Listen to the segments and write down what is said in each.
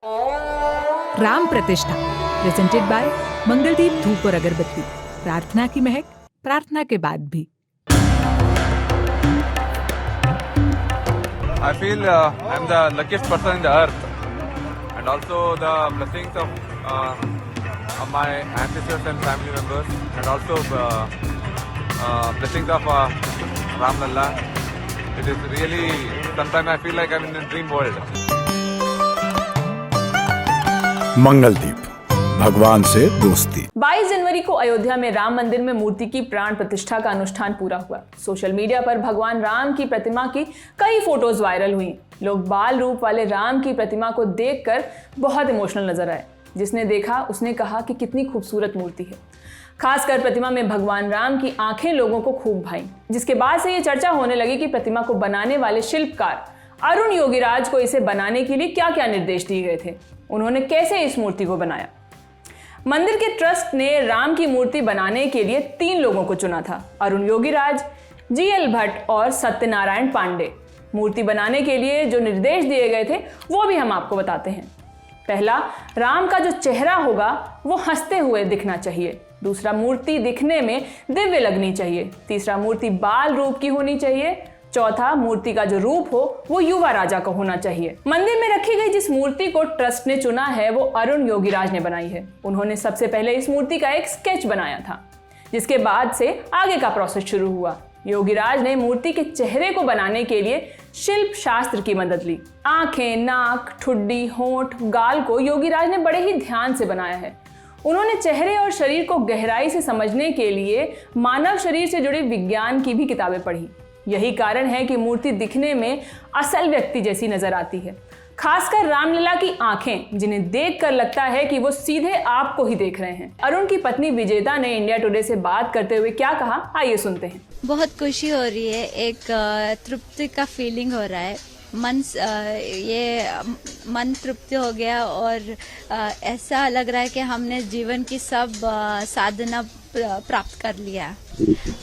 राम प्रतिष्ठा presented by Mangaldeep धूप और अगरबत्ती। प्रार्थना की महक प्रार्थना के बाद भी। I feel I'm the luckiest person in the earth, and also the blessings of my ancestors and family members, and also blessings of Ram Lalla. It is really, sometimes I feel like I'm in a dream world. Mangaldeep, भगवान से दोस्ती। 22 जनवरी को अयोध्या में राम मंदिर में मूर्ति की प्राण प्रतिष्ठा का अनुष्ठान पूरा हुआ। सोशल मीडिया पर भगवान राम की प्रतिमा की कई फोटोज वायरल हुई। लोग बाल रूप वाले राम की प्रतिमा को देखकर बहुत इमोशनल नजर आए। जिसने देखा उसने कहा कि कितनी खूबसूरत मूर्ति है। खासकर प्रतिमा में भगवान राम की आंखें लोगों को खूब भाईं, जिसके बाद से ये चर्चा होने लगी कि प्रतिमा को बनाने वाले शिल्पकार अरुण योगीराज को इसे बनाने के लिए क्या क्या निर्देश दिए गए थे, उन्होंने कैसे इस मूर्ति को बनाया। मंदिर के ट्रस्ट ने राम की मूर्ति बनाने के लिए 3 लोगों को चुना था, अरुण योगीराज, GL भट्ट और सत्यनारायण पांडे। मूर्ति बनाने के लिए जो निर्देश दिए गए थे वो भी हम आपको बताते हैं। पहला, राम का जो चेहरा होगा वो हंसते हुए दिखना चाहिए। दूसरा, मूर्ति दिखने में दिव्य लगनी चाहिए। तीसरा, मूर्ति बाल रूप की होनी चाहिए। चौथा, मूर्ति का जो रूप हो वो युवा राजा का होना चाहिए। मंदिर में रखी गई जिस मूर्ति को ट्रस्ट ने चुना है वो अरुण योगीराज ने बनाई है। उन्होंने सबसे पहले इस मूर्ति का एक स्केच बनाया था, जिसके बाद से आगे का प्रोसेस शुरू हुआ। योगीराज ने मूर्ति के चेहरे को बनाने के लिए शिल्प शास्त्र की मदद ली। आंखें, नाक, ठुड्डी, होंठ, गाल को योगीराज ने बड़े ही ध्यान से बनाया है। उन्होंने चेहरे और शरीर को गहराई से समझने के लिए मानव शरीर से जुड़े विज्ञान की भी किताबें पढ़ी। यही कारण है कि मूर्ति दिखने में असल व्यक्ति जैसी नजर आती है। खासकर रामलला की आंखें, जिन्हें देखकर लगता है कि वो सीधे आपको ही देख रहे हैं। अरुण की पत्नी विजेता ने इंडिया टुडे से बात करते हुए क्या कहा, आइए सुनते हैं। बहुत खुशी हो रही है, एक तृप्ति का फीलिंग हो रहा है। मन तृप्ति हो गया और ऐसा लग रहा है कि हमने जीवन की सब साधना प्राप्त कर लिया।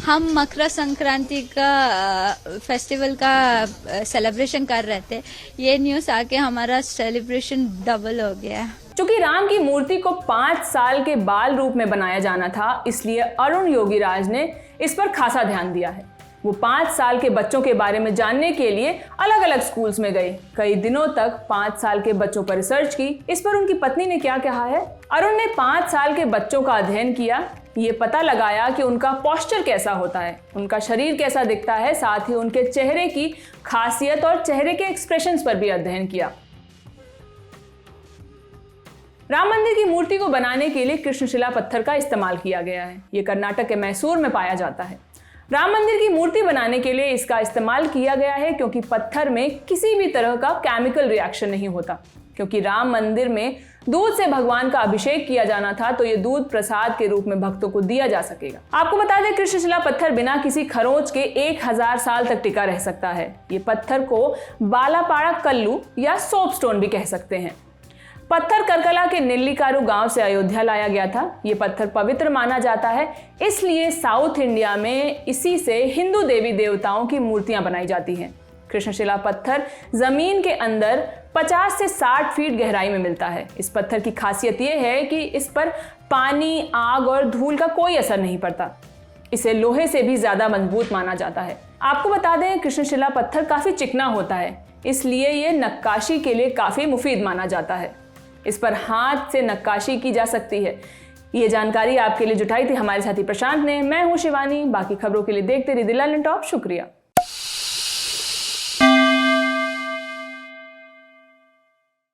हम मकर संक्रांति का फेस्टिवल का सेलिब्रेशन कर रहे थे, ये न्यूज़ आके हमारा सेलिब्रेशन डबल हो गया। चूंकि राम की मूर्ति को 5 साल के बाल रूप में बनाया जाना था, इसलिए अरुण योगीराज ने इस पर खासा ध्यान दिया है। वो 5 साल के बच्चों के बारे में जानने के लिए अलग अलग स्कूल्स में गए। कई दिनों तक 5 साल के बच्चों पर रिसर्च की। इस पर उनकी पत्नी ने क्या कहा है। अरुण ने 5 साल के बच्चों का अध्ययन किया, ये पता लगाया कि उनका पोस्चर कैसा होता है, उनका शरीर कैसा दिखता है, साथ ही उनके चेहरे की खासियत और चेहरे के एक्सप्रेशंस पर भी अध्ययन किया। राम मंदिर की मूर्ति को बनाने के लिए कृष्णशिला पत्थर का इस्तेमाल किया गया है। ये कर्नाटक के मैसूर में पाया जाता है। राम मंदिर की मूर्ति बनाने के लिए इसका इस्तेमाल किया गया है क्योंकि पत्थर में किसी भी तरह का केमिकल रिएक्शन नहीं होता। क्योंकि राम मंदिर में दूध से भगवान का अभिषेक किया जाना था, तो ये दूध प्रसाद के रूप में भक्तों को दिया जा सकेगा। आपको बता दें, कृष्णशिला पत्थर बिना किसी खरोंच के 1000 साल तक टिका रह सकता है। ये पत्थर को बालापाड़ा कल्लू या सोप स्टोन भी कह सकते हैं। पत्थर करकला के निल्लीकारू गांव से अयोध्या लाया गया था। ये पत्थर पवित्र माना जाता है, इसलिए साउथ इंडिया में इसी से हिंदू देवी देवताओं की मूर्तियां बनाई जाती हैं। कृष्णशिला पत्थर जमीन के अंदर 50 से 60 फीट गहराई में मिलता है। इस पत्थर की खासियत ये है कि इस पर पानी, आग और धूल का कोई असर नहीं पड़ता। इसे लोहे से भी ज्यादा मजबूत माना जाता है। आपको बता दें, कृष्णशिला पत्थर काफी चिकना होता है, इसलिए ये नक्काशी के लिए काफी मुफीद माना जाता है। इस पर हाथ से नक्काशी की जा सकती है। ये जानकारी आपके लिए जुटाई थी हमारे साथी प्रशांत ने। मैं हूं शिवानी। बाकी खबरों के लिए देखते रहिए दिल टॉप। शुक्रिया।